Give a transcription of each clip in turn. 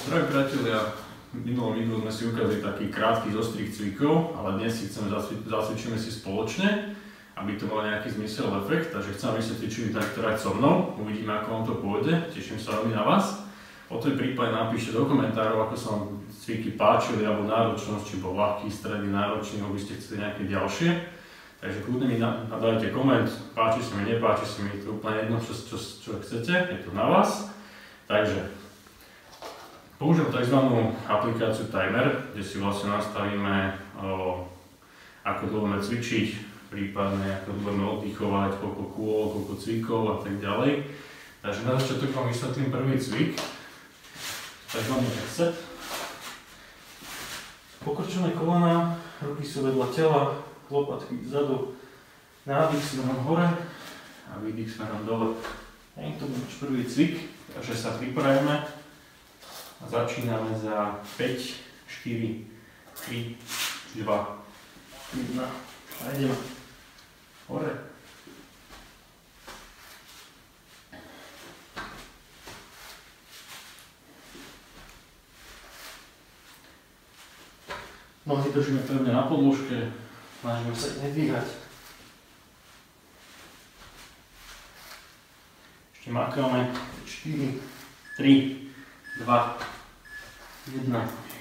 Zdravím priatelia, v minulom videu sme si ukázali taký krátky zostrih cvikov, ale dnes si chceme zacvičíme si spoločne, aby to mal nejaký zmysel a efekt, takže chcem vysvetliť, či vy tak trať so mnou, uvidíme ako vám to pôjde, teším sa veľmi na vás. Po tom prípade napíšte do komentárov, ako sa vám cviky páčili, alebo náročnosť, či bol ľahký, stredný, náročný, alebo by ste chceli nejaké ďalšie. Takže kľudne mi nadajte koment, páči sa mi, nepáči sa mi, to úplne jedno, čo chcete, je to na vás. Takže použijem tzv. Aplikáciu Timer, kde si vlastne nastavíme, ako dlho budeme cvičiť, prípadne ako budeme oddychovať, koľko kôl, koľko cvikov a tak ďalej. Takže na začiatok vám vysvetlím prvý cvik, tzv. Reset. Pokrčené kolena, ruky sú vedľa tela, lopatky vzadu, nádych smerom hore a výdych smerom dole. To bude náš prvý cvik, takže sa pripravíme. A začíname za 5, 4, 3, 2, 1 a ideme hore. Nohy držíme pevne na podložke, snažíme sa ich nedvíhať. Ešte makáme 4, 3, 2, 1.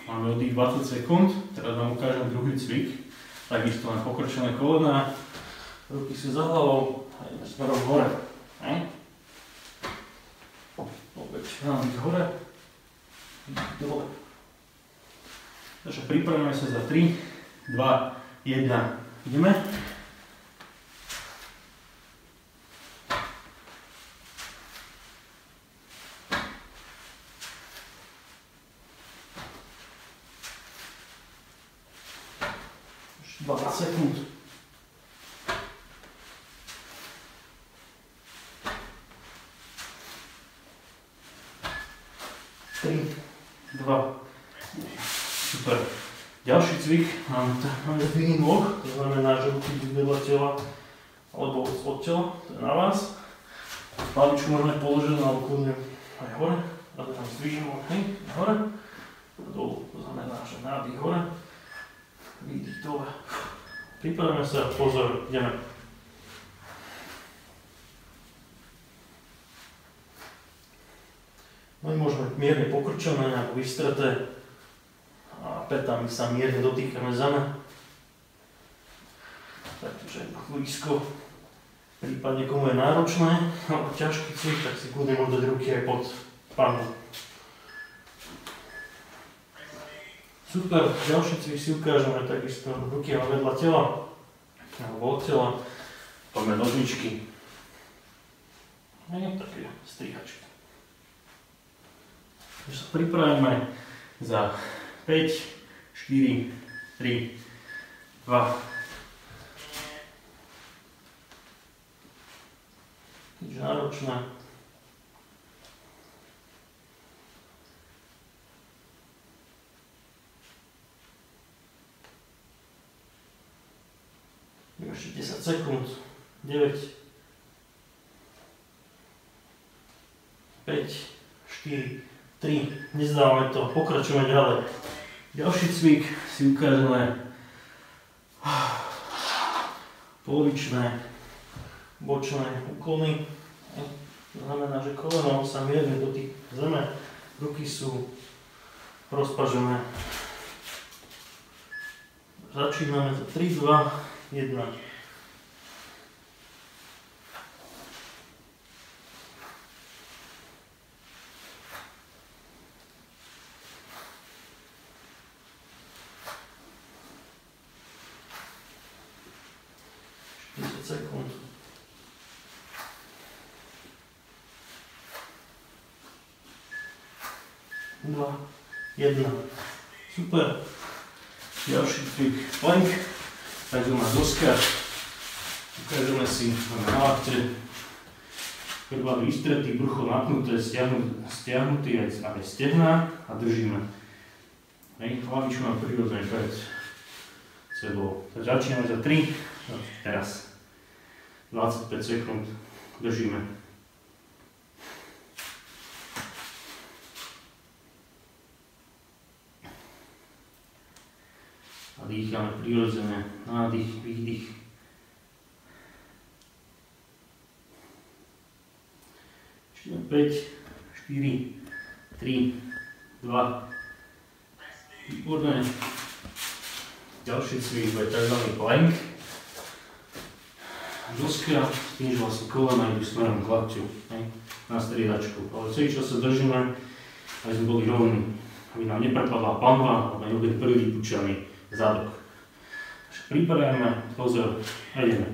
Máme oddych 20 sekúnd. Teraz vám ukážem druhý cvik. Takisto len pokrčené kolena, ruky sú za hlavou a ideme smerom hore. Opäť nádych hore, dole. Takže pripravíme sa za 3, 2, 1. Ideme. Ešte 20 sekúnd. Super. Ďalší cvik máme zdvihný nôh, to znamená, že ruky budú vedľa tela alebo od tela, to je na vás. Hlavičku môžeme položiť alebo kľudne aj hore, a to tam zdvihnú hore a dolu, to znamená, že nádych hore, výdych dole. Pripravíme sa, pozor, ideme. No i môžeme mierne pokrčené alebo vystreté. A pätami sa mierne dotýkame zeme. Takže blízko, prípadne komu je náročné, alebo ťažký cvik, tak si kľudne môžete dať ruky aj pod panu. Super, ďalší cvik si ukážeme, takisto ruky máme vedľa tela, alebo od tela, poďme nožničky. Také strihačky. Takže sa pripravíme za 5, 4, 3, 2. Keďže náročné. Ešte 10 sekúnd. 9, 5, 4, 3. Nezdávame to, pokračujeme ďalej. Ďalší cvik si ukážeme polovičné, bočné úklony. To znamená, že koleno sa mierne dotýka zeme, ruky sú rozpažené. Začíname za 3, 2, 1. Sekúnd. 2, 1. Super. Ďalší cvik plank. Takzvaná doska. Ukážeme si na lakte. Chrbát vystretý, brucho napnuté, stiahnutý aj stehná a držíme. Hlavičku mám prirodzene pred sebou. Takže začíname za 3. Teraz 25 sekúnd držíme. 5, 4, 3, 2, 1. dýchame prirodzene. Nádych, výdych. Ešte 5, 4, 3, 2. Výborné. Ďalší cvik bude tzv. Plank. Doska, s tým, že vlastne kolena idú smerom k lakťu, na striedačku. Ale celý čas sa držíme, aby sme boli rovní, aby nám neprepadla panva, aby neboli vypúčaný zadok. Takže pripravíme, pozor a ideme.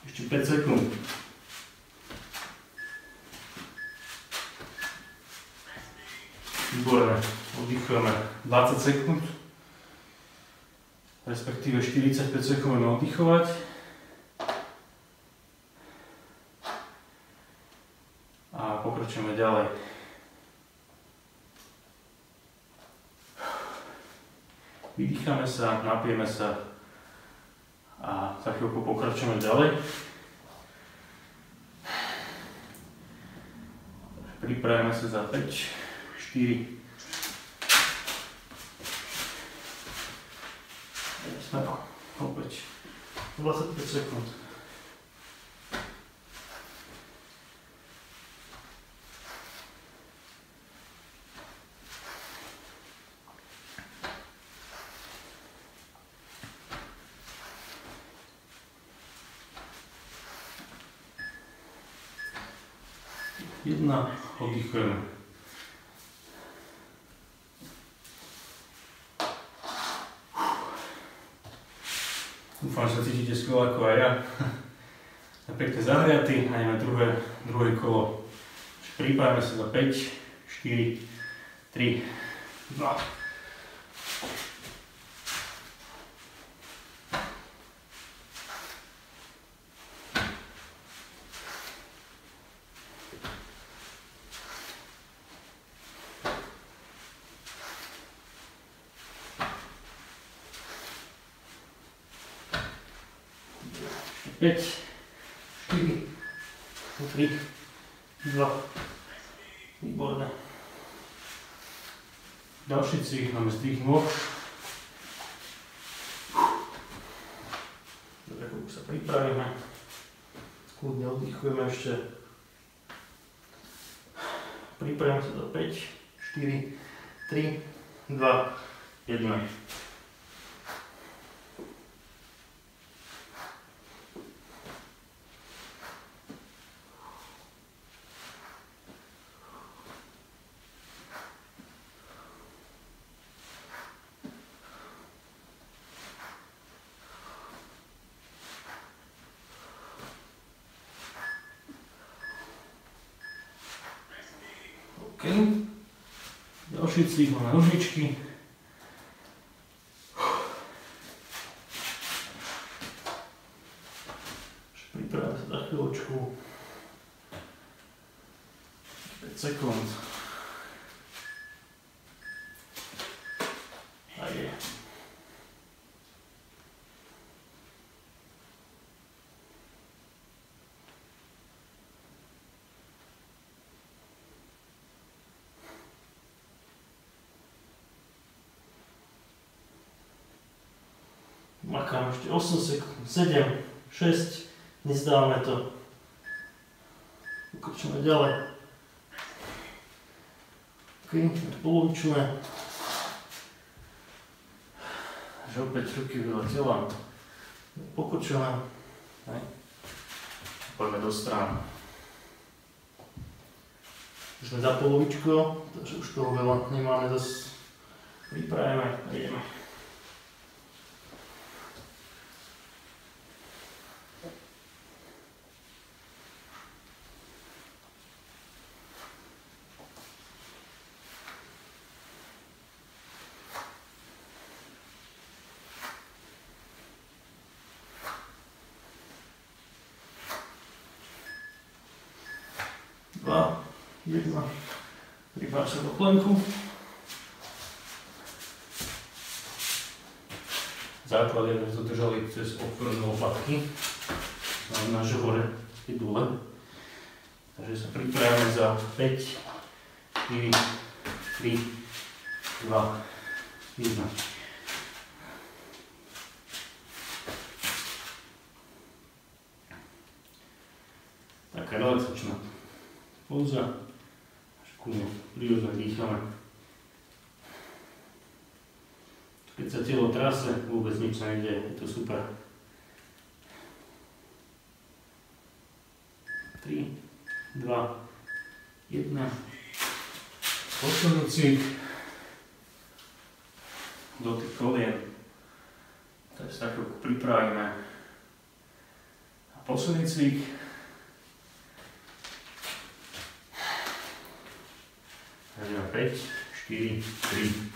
Ešte 5 sekúnd. Výborné. Oddychujeme 20 sekúnd. Respektíve 45 sekúnd budeme oddychovať. A pokračujeme ďalej. Vydýchame sa, napijeme sa a za chvíľku pokračujeme ďalej. Pripravíme sa za 5, 4. Opäť 25 sekúnd. Jedna, oddychujeme. Dúfam, že sa cítite skvelé ako aj ja. Pekne zahriatý a ideme druhé kolo. Pripravíme sa za 5, 4, 3, 2. Päť, 4, 3, 2. Výborné. Ďalší cvik, máme zdvih nôh. Dobre, koľko sa pripravíme. Kľudne oddychujeme ešte. Pripravíme sa do 5, 4, 3, 2, 1. OK. Ďalší cvik máme nožičky. Pripravíme sa za chvíľočku. 5 sekúnd. A je. Makám ešte 8 sekúnd, 7, 6, nezdávame to. Pokračujeme ďalej. OK, polovičné. Takže opäť ruky veľa tela. Pokračujeme. Poďme do strán. Už sme za polovičku, takže už toho veľa nemáme zase. Pripravíme a ideme. Dva, jedna. Pripáč sa do plenku. Základ sme to držali cez otvorené lopatky. Znamená, že hore je dole. Takže sa pripravíme za 5, 4, 3, 2, 1. Taká relaxačná póza. Prirodzene dýchame. Keď sa telo trase, vôbec nič sa nedieje, je to super. 3, 2, 1. Posledný cvik. Dotyk kolien. Takže sa chvíľku pripravíme. A posledný cvik. Takže 5, 4, 3.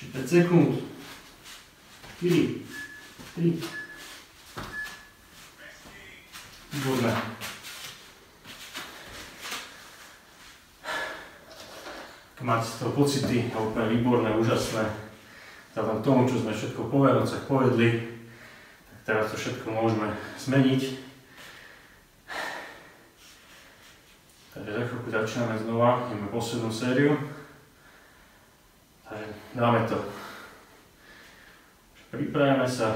Ešte 5 sekúnd. 4, 3. Výborné. Keď máte z toho pocity, je úplne výborné, úžasné. Vzhľadom k tomu, čo sme všetko po Vianocach povedli, tak teraz to všetko môžeme zmeniť. Takže za chvíľku začíname znova, ideme poslednú sériu. Takže dáme to. Pripravíme sa.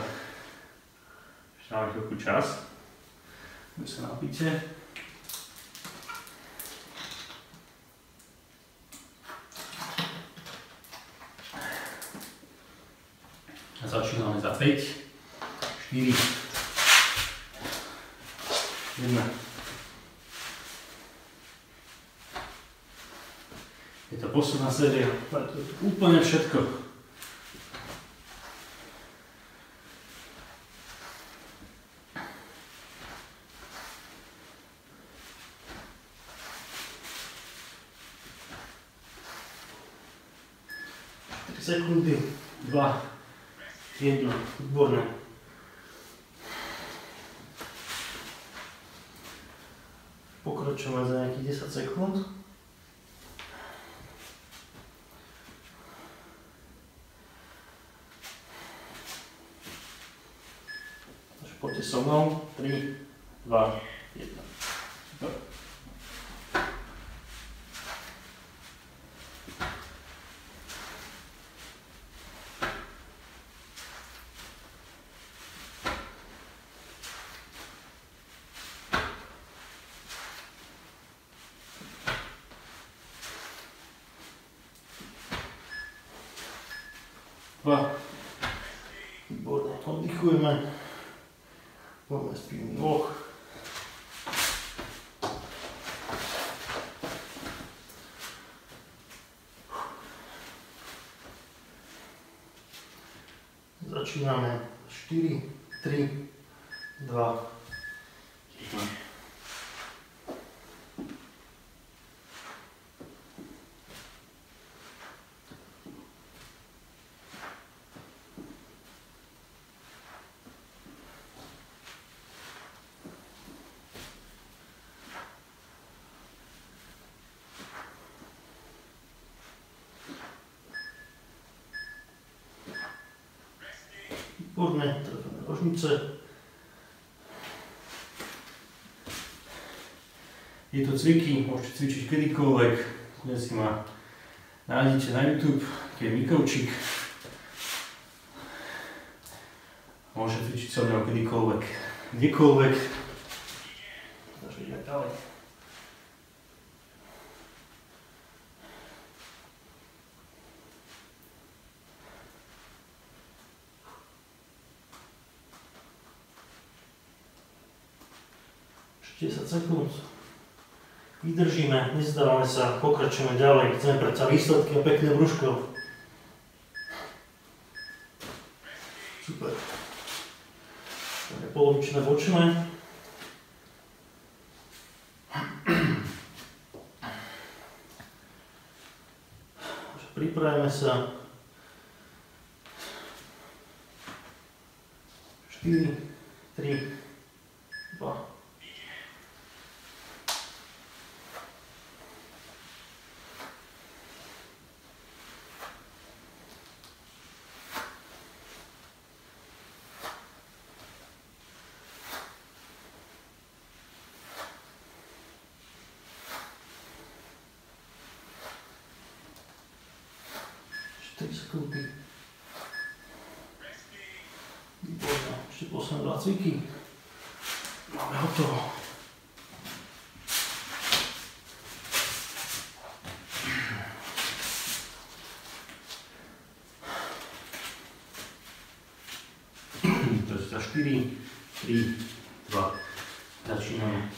Ešte máme chvíľku čas. Vy sa napíte. A začíname za 5, 4, 1. Je to posledná séria, to je úplne všetko. Sekundy, 2, 1, výborné. Pokračujeme za nejakých 10 sekúnd. Takže poďte so mnou, 3, 2, 1. Super. Výborné, oddychujeme. Poďme s tým dvoch. Začíname 4, 3, 2, 1. Výborné, trafíme nožnice. Tieto cviky môžete cvičiť kedykoľvek, kde si ma nájdete na YouTube, keď je Mikovčík. Môžete cvičiť so mnou kedykoľvek, kdekoľvek. Takže ideme ďalej. Ešte 10 sekúnd. Vydržíme, nezdávame sa, pokračujeme ďalej. Chceme predsa výsledky a pekné brúško. Super. Také polovičné bočné. 4, 3, 2. Sekundy. Výborné, ešte posledné 2 cviky. Máme hotovo. To je za 4, 3, 2. Začíname.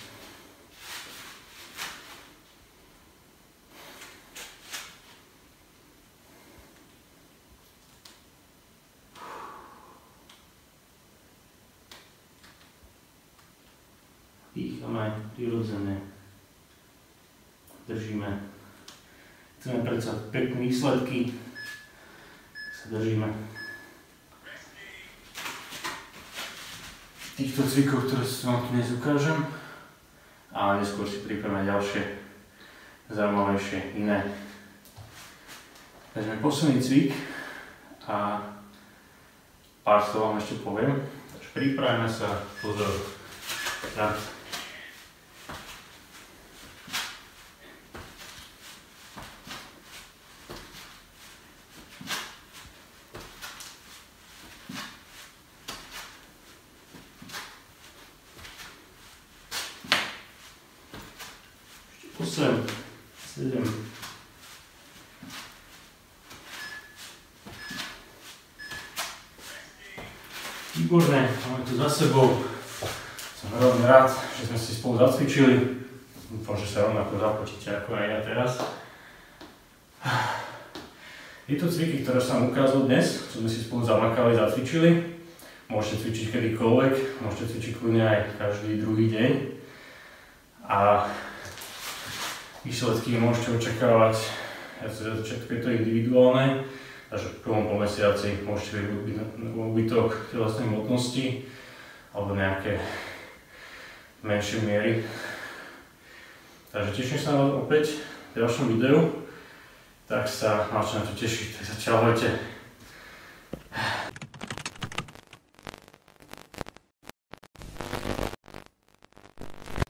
Dýchame prirodzene, držíme. Chceme predsa pekné výsledky, sa držíme. Týchto cvikov, ktoré vám tu dnes ukážem, a neskôr si pripravíme ďalšie, zaujímavejšie, iné. Takže posledný cvik a pár slov vám ešte poviem. Takže pripravíme sa, pozor, tak. Ešte 8, 7, výborné, máme to za sebou. Som veľmi rád, že sme si spolu zacvičili. Dúfam, že sa rovnako započíte ako aj ja teraz. Tieto cviky, ktoré som ukázal dnes, čo sme si spolu zamakali, zacvičili, môžete cvičiť kedykoľvek, môžete cvičiť kľudne aj každý druhý deň. A výsledky môžete očakávať, všetko je to individuálne, takže v prvom polmesiaci môžete byť úbytok telesnej hmotnosti alebo nejaké menšie miery. Takže teším sa na vás opäť v ďalšom videu, tak sa máte na to tešiť, tak sa čaujte.